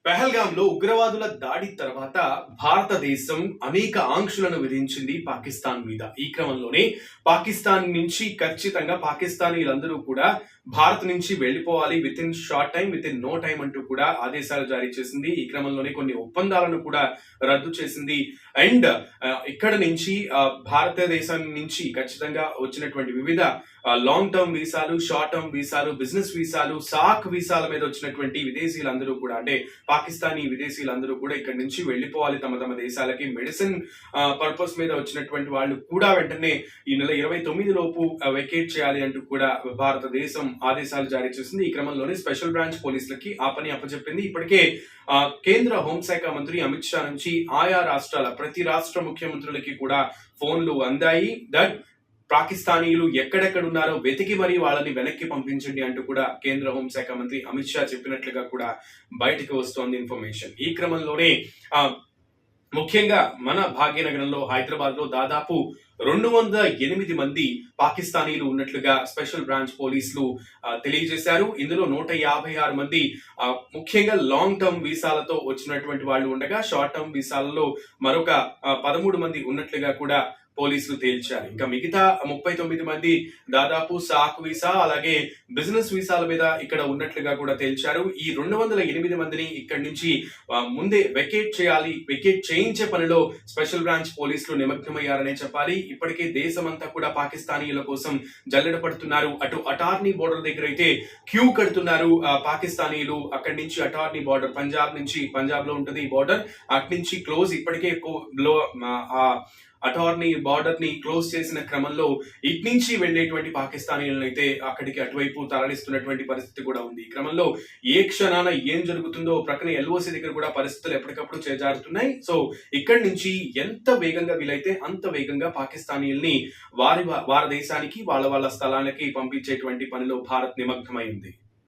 పెహల్గాంలో ఉగ్రవాదుల దాడి తర్వాత భారతదేశం అనేక ఆంక్షలను విధించింది పాకిస్తాన్ మీద. ఈ క్రమంలోనే పాకిస్తాన్ నుంచి ఖచ్చితంగా పాకిస్తానీలందరూ కూడా భారత్ నుంచి వెళ్లిపోవాలి, within short time, within no time అంటూ కూడా ఆదేశాలు జారీ చేసింది. ఈ క్రమంలోనే కొన్ని ఒప్పందాలను కూడా రద్దు చేసింది. అండ్ ఇక్కడ నుంచి భారతదేశం నుంచి ఖచ్చితంగా వచ్చినటువంటి వివిధ లాంగ్ టర్మ్ వీసాలు, షార్ట్ టర్మ్ వీసాలు, బిజినెస్ వీసాలు, సాక్ వీసాల మీద వచ్చినటువంటి విదేశీయులందరూ కూడా, అంటే పాకిస్తానీ విదేశీయులందరూ కూడా ఇక్కడ నుంచి వెళ్లిపోవాలి తమ తమ దేశాలకి. మెడిసిన్ పర్పస్ మీద వచ్చినటువంటి వాళ్ళు కూడా వెంటనే ఈ నెల 29 లోపు వెకేట్ చేయాలి అంటూ కూడా భారతదేశం ఆదేశాలు జారీ చేసింది. ఈ క్రమంలోనే స్పెషల్ బ్రాంచ్ పోలీసులకి ఆ పని అప్పచెప్పింది. ఇప్పటికే కేంద్ర హోంశాఖ మంత్రి అమిత్ షా నుంచి ఆయా రాష్ట్రాల ప్రతి రాష్ట్ర ముఖ్యమంత్రులకి కూడా ఫోన్లు అందాయి. దట్ పాకిస్తానీయులు ఎక్కడెక్కడ ఉన్నారో వెతికి మరీ వాళ్ళని వెనక్కి పంపించండి అంటూ కూడా కేంద్ర హోంశాఖ మంత్రి అమిత్ షా చెప్పినట్లుగా కూడా బయటకు వస్తోంది ఇన్ఫర్మేషన్. ఈ క్రమంలోనే ముఖ్యంగా మన భాగ్యనగరంలో, హైదరాబాద్ లో దాదాపు 208 మంది పాకిస్తానీలు ఉన్నట్లుగా స్పెషల్ బ్రాంచ్ పోలీసులు తెలియజేశారు. ఇందులో 156 మంది ముఖ్యంగా లాంగ్ టర్మ్ వీసాలతో వచ్చినటువంటి వాళ్ళు ఉండగా, షార్ట్ టర్మ్ వీసాలలో మరొక 13 మంది ఉన్నట్లుగా కూడా పోలీసులు తేల్చారు. ఇంకా మిగతా 39 మంది దాదాపు సాక్ వీసా అలాగే బిజినెస్ వీసాల మీద ఇక్కడ ఉన్నట్లుగా కూడా తేల్చారు. ఈ 208 మందిని ఇక్కడి నుంచి ముందే వెకేట్ చేయించే పనిలో స్పెషల్ బ్రాంచ్ పోలీసులు నిమగ్నమయ్యారనే చెప్పాలి. ఇప్పటికే దేశమంతా కూడా పాకిస్తానీయుల కోసం జల్లెడ పడుతున్నారు. అటు అటార్నీ బోర్డర్ దగ్గర అయితే క్యూ కడుతున్నారు పాకిస్తానీయులు. అక్కడి నుంచి అటార్నీ బోర్డర్, పంజాబ్ లో ఉంటుంది ఈ బోర్డర్, అటు నుంచి క్లోజ్. ఇప్పటికే అటార్నీ బార్డర్ ని క్లోజ్ చేసిన క్రమంలో ఇటు నుంచి వెళ్లేటువంటి పాకిస్తానీలను అయితే అక్కడికి అటువైపు తరలిస్తున్నటువంటి పరిస్థితి కూడా ఉంది. ఈ క్రమంలో ఏ క్షణాన ఏం జరుగుతుందో ప్రక్కన ఎల్ఓసి దగ్గర కూడా పరిస్థితులు ఎప్పటికప్పుడు చేజారుతున్నాయి. సో ఇక్కడి నుంచి ఎంత వేగంగా వీలైతే అంత వేగంగా పాకిస్తానీయుల్ని వారి దేశానికి, వాళ్ళ స్థలానికి పంపించేటువంటి పనిలో భారత్ నిమగ్నమైంది.